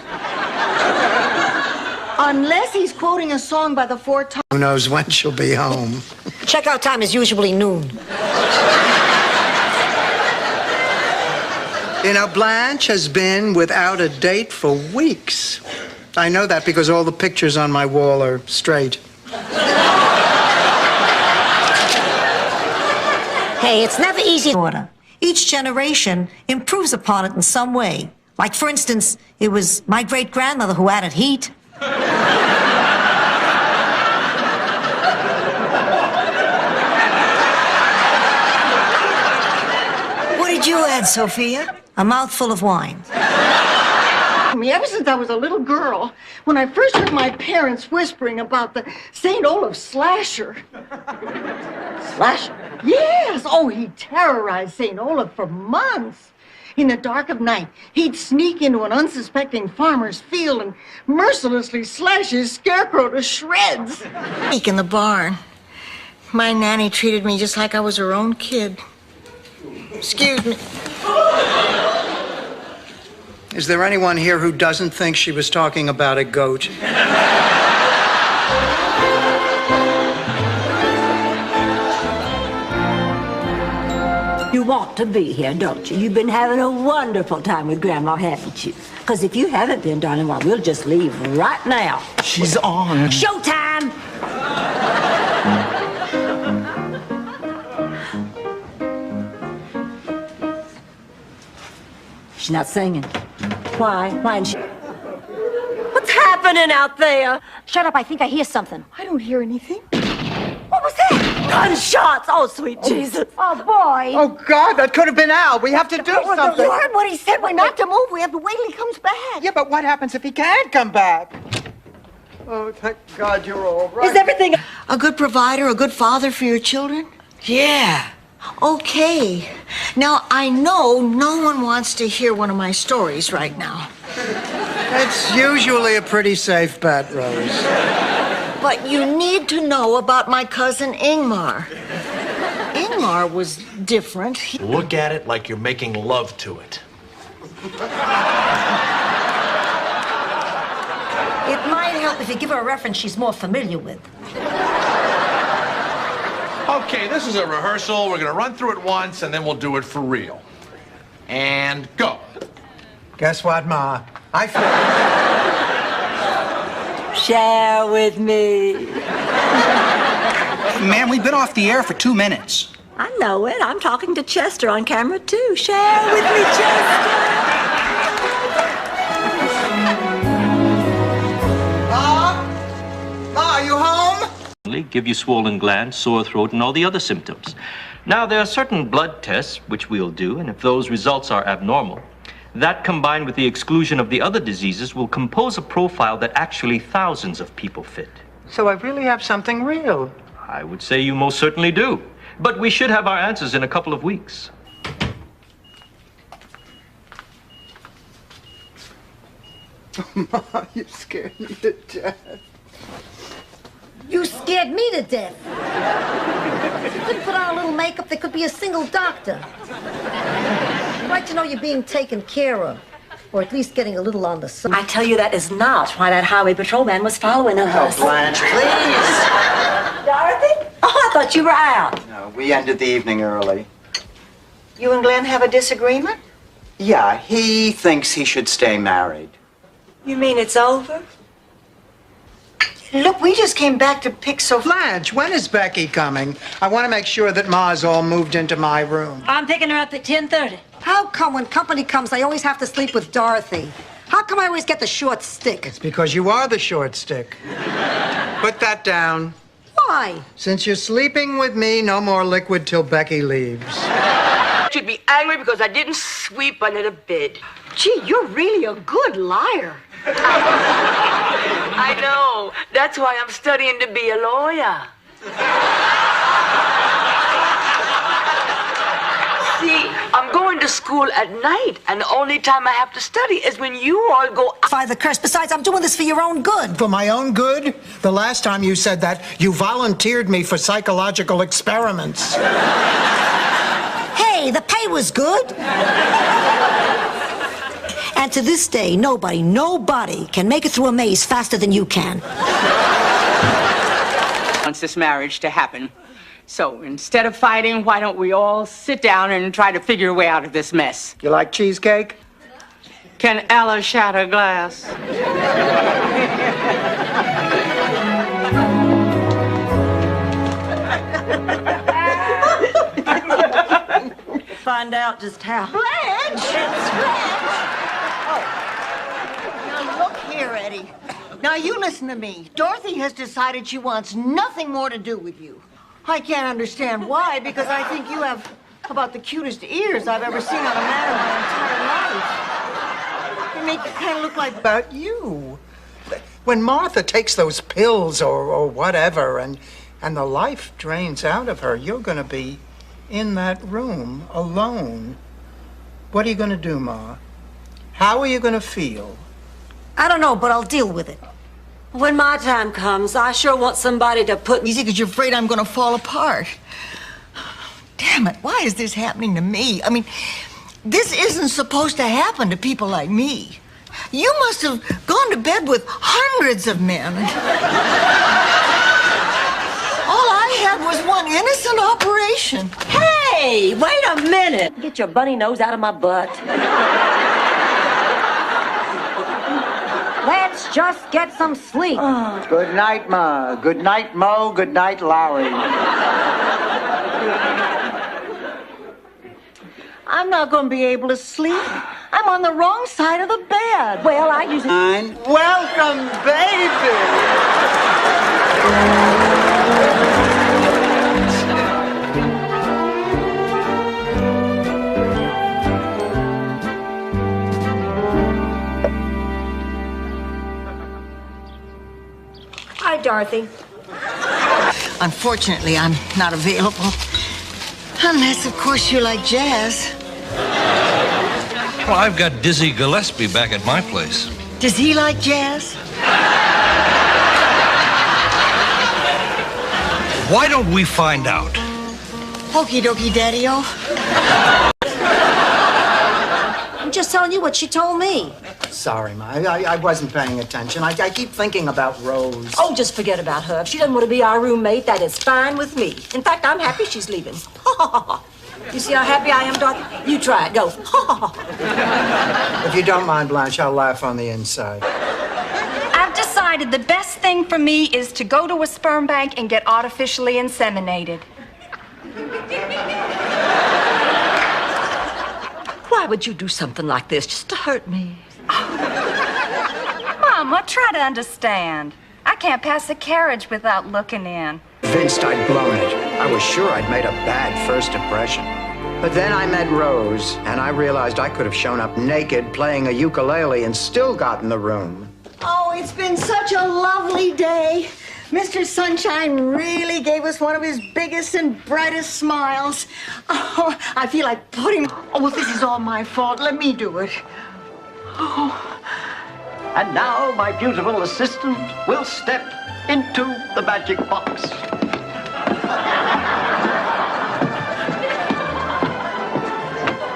Unless he's quoting a song by the Four Tops. Who knows when she'll be home? Checkout time is usually noon. You know, Blanche has been without a date for weeks. I know that because all the pictures on my wall are straight. Hey, it's never easy. Order. Each generation improves upon it in some way. Like, for instance, it was my great-grandmother who added heat. What did you add, Sophia? A mouthful of wine. Ever since I was a little girl, when I first heard my parents whispering about the St. Olaf slasher. Slasher? Yes! Oh, he terrorized St. Olaf for months. In the dark of night, he'd sneak into an unsuspecting farmer's field and mercilessly slash his scarecrow to shreds. In the barn. My nanny treated me just like I was her own kid. Excuse me. Is there anyone here who doesn't think she was talking about a goat? You want to be here, don't you? You've been having a wonderful time with Grandma, haven't you? Because if you haven't been, darling, well, we'll just leave right now. She's on. Showtime! She's not singing. Why? Why isn't she? What's happening out there? Shut up, I think I hear something. I don't hear anything. What was that? Gunshots! Oh, sweet Jesus. Oh, boy. Oh, God, that could have been Al. We have to do something. You heard what he said. We're not to move. We have to wait till he comes back. Yeah, but what happens if he can't come back? Oh, thank God you're all right. Is everything... A good provider, a good father for your children? Yeah. Okay. Now, I know no one wants to hear one of my stories right now. It's usually a pretty safe bet, Rose. But you need to know about my cousin Ingmar. Ingmar was different. Look at it like you're making love to it. It might help if you give her a reference she's more familiar with. Okay, this is a rehearsal. We're going to run through it once, and then we'll do it for real. And go. Guess what, Ma? I feel... Share with me. Ma'am, we've been off the air for 2 minutes. I know it. I'm talking to Chester on camera, too. Share with me, Chester. Ma, are you home? Give you swollen glands, sore throat, and all the other symptoms. Now, there are certain blood tests which we'll do, and if those results are abnormal, that combined with the exclusion of the other diseases will compose a profile that actually thousands of people fit. So I really have something real. I would say you most certainly do. But we should have our answers in a couple of weeks. Ma, you scared me to death. You scared me to death. If you couldn't put on a little makeup, there could be a single doctor. I'd like to know you're being taken care of. Or at least getting a little on the side. I tell you, that is not why that highway patrolman was following us. Oh, Blanche, please. Dorothy? Oh, I thought you were out. No, we ended the evening early. You and Glenn have a disagreement? Yeah, he thinks he should stay married. You mean it's over? Look, we just came back to pick Sophia. Blanche, when is Becky coming? I want to make sure that Ma's all moved into my room. I'm picking her up at 10:30. How come when company comes, I always have to sleep with Dorothy? How come I always get the short stick? It's because you are the short stick. Put that down. Why? Since you're sleeping with me, no more liquid till Becky leaves. Should be angry because I didn't sweep under the bed. Gee, you're really a good liar. I know. That's why I'm studying to be a lawyer. See, I'm going to school at night, and the only time I have to study is when you all go out. By the curse. Besides, I'm doing this for your own good. For my own good? The last time you said that, you volunteered me for psychological experiments. Hey, the pay was good. And to this day, nobody can make it through a maze faster than you can. Wants this marriage to happen. So instead of fighting, why don't we all sit down and try to figure a way out of this mess? You like cheesecake? Can Ella shatter glass? find out just how. Blanche! Oh. Now look here, Eddie. Now you listen to me. Dorothy has decided she wants nothing more to do with you. I can't understand why, because I think you have about the cutest ears I've ever seen on a man in my entire life. They make you kind of look like About you. When Martha takes those pills or whatever and the life drains out of her, you're going to be in that room alone. What are you going to do, Ma? How are you going to feel? I don't know, but I'll deal with it. When my time comes, I sure want somebody to put... Easy, because you're afraid I'm going to fall apart. Damn it, why is this happening to me? I mean, this isn't supposed to happen to people like me. You must have gone to bed with hundreds of men. All I had was one innocent operation. Hey, wait a minute. Get your bunny nose out of my butt. Let's just get some sleep. Good night, Ma. Good night, Mo. Good night, Lowry. I'm not going to be able to sleep. I'm on the wrong side of the bed. Well, I usually... Welcome, Hi, Dorothy. Unfortunately, I'm not available. Unless, of course, you like jazz. Well, I've got Dizzy Gillespie back at my place. Does he like jazz? Why don't we find out? Okie dokie, Daddy-o. I'm just telling you what she told me. Sorry, Ma. I wasn't paying attention. I keep thinking about Rose. Oh, just forget about her. If she doesn't want to be our roommate, that is fine with me. In fact, I'm happy she's leaving. You see how happy I am, Dorothy? You try it. Go. If you don't mind, Blanche, I'll laugh on the inside. I've decided the best thing for me is to go to a sperm bank and get artificially inseminated. Why would you do something like this just to hurt me? Mama, try to understand. I can't pass a carriage without looking in. Convinced I'd blown it. I was sure I'd made a bad first impression. But then I met Rose, and I realized I could have shown up naked playing a ukulele and still got in the room. Oh, it's been such a lovely day. Mr. Sunshine really gave us one of his biggest and brightest smiles. Oh, I feel like putting... Oh, well, this is all my fault. Let me do it. Oh. And now my beautiful assistant will step into the magic box.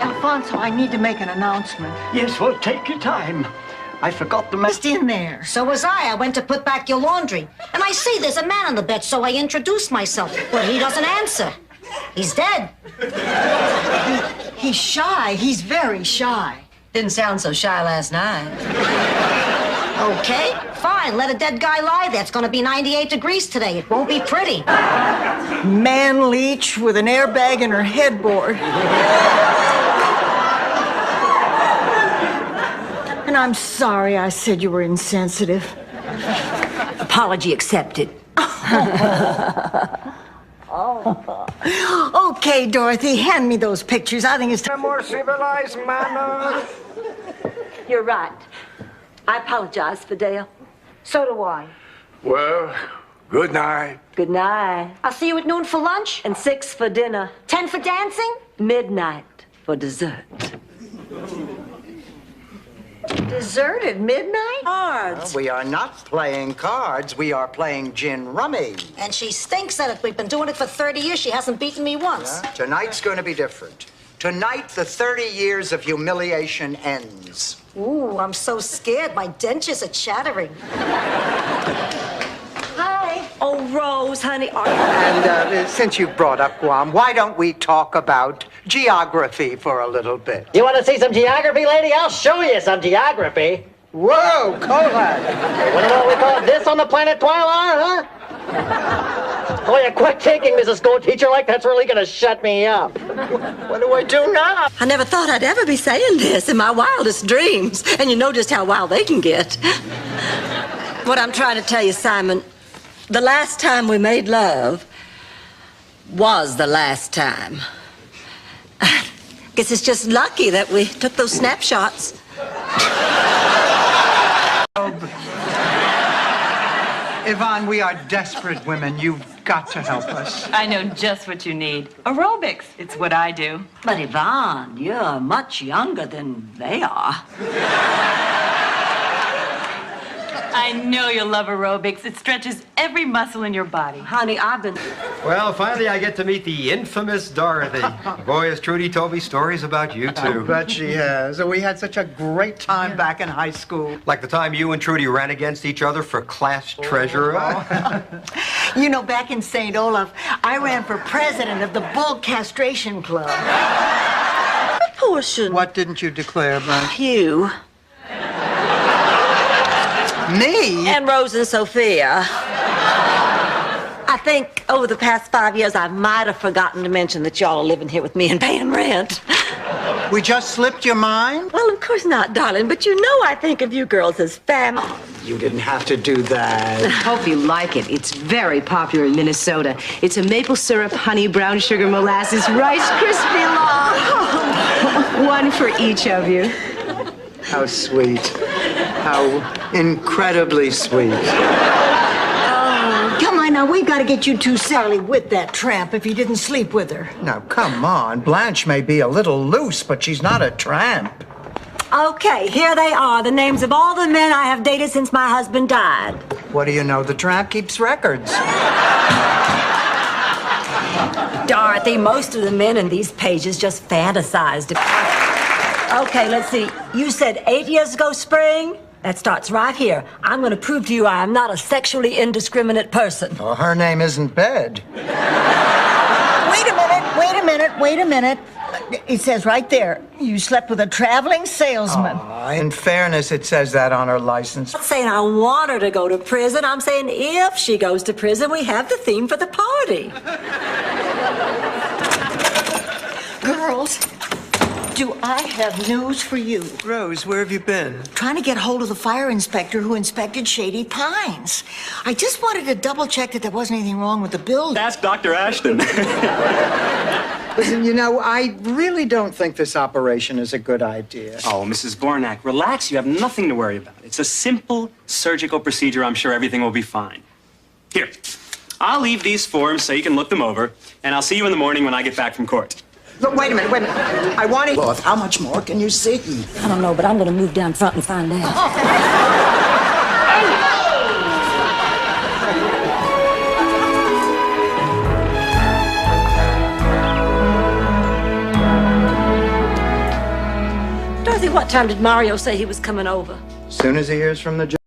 Alfonso, I need to make an announcement. Yes, well, take your time. I forgot the Just in there. So was I. I went to put back your laundry. And I see there's a man on the bed, so I introduced myself. But he doesn't answer. He's dead. He's shy. He's very shy. Didn't sound so shy last night. Okay, fine. Let a dead guy lie there. It's going to be 98 degrees today. It won't be pretty. Man leech with an airbag in her headboard. And I'm sorry I said you were insensitive. Apology accepted. Okay, Dorothy, hand me those pictures. I think it's time. More civilized manner. You're right. I apologize for Dale. So do I. Well, good night. Good night. I'll see you at noon for lunch. And 6 for dinner. 10 for dancing. Midnight for dessert. Dessert at midnight? Cards. We are not playing cards. We are playing gin rummy. And she stinks at it. We've been doing it for 30 years. She hasn't beaten me once. Yeah? Tonight's going to be different. Tonight, the 30 years of humiliation ends. Ooh, I'm so scared. My dentures are chattering. Hi. Oh, Rose, honey. And since you brought up Guam, why don't we talk about geography for a little bit? You want to see some geography, lady? I'll show you some geography. Whoa, Kohlad! What do we call this on the planet Twylar, huh? Oh, yeah, quit taking Mrs. School teacher like that's really gonna shut me up. What do I do now? I never thought I'd ever be saying this in my wildest dreams. And you know just how wild they can get. What I'm trying to tell you, Simon, the last time we made love was the last time. Guess it's just lucky that we took those snapshots. Yvonne, we are desperate women. You've got to help us. I know just what you need. Aerobics. It's what I do. But Yvonne, you're much younger than they are. I know you'll love aerobics. It stretches every muscle in your body. Honey, I've been... Well, finally I get to meet the infamous Dorothy. Boy, has Trudy told me stories about you, too. I bet she has. We had such a great time back in high school. Like the time you and Trudy ran against each other for class treasurer. You know, back in St. Olaf, I ran for president of the Bull Castration Club. What portion? What didn't you declare, Blanche? You. Me? And Rose and Sophia. I think over the past 5 years, I might have forgotten to mention that y'all are living here with me and paying rent. We just slipped your mind? Well, of course not, darling, but you know I think of you girls as family. You didn't have to do that. Hope you like it. It's very popular in Minnesota. It's a maple syrup, honey, brown sugar, molasses, Rice Krispie long. One for each of you. How sweet. How incredibly sweet. Oh, come on now, we've got to get you two Sally with that tramp if you didn't sleep with her. Now, come on. Blanche may be a little loose, but she's not a tramp. Okay, here they are, the names of all the men I have dated since my husband died. What do you know? The tramp keeps records. Dorothy, most of the men in these pages just fantasized. Okay, let's see. You said 8 years ago, spring? That starts right here. I'm going to prove to you I am not a sexually indiscriminate person. Well, her name isn't Bed. Wait a minute. It says right there, you slept with a traveling salesman. In fairness, it says that on her license. I'm not saying I want her to go to prison. I'm saying if she goes to prison, we have the theme for the party. Girls, do I have news for you? Rose, where have you been? Trying to get hold of the fire inspector who inspected Shady Pines. I just wanted to double check that there wasn't anything wrong with the building. Ask Dr. Ashton. Listen, you know, I really don't think this operation is a good idea. Oh, Mrs. Bornak, relax. You have nothing to worry about. It's a simple surgical procedure. I'm sure everything will be fine. Here, I'll leave these forms so you can look them over, and I'll see you in the morning when I get back from court. Look, wait a minute. I want to... Look, how much more can you see? I don't know, but I'm going to move down front and find out. Dorothy, what time did Mario say he was coming over? As soon as he hears from the judge.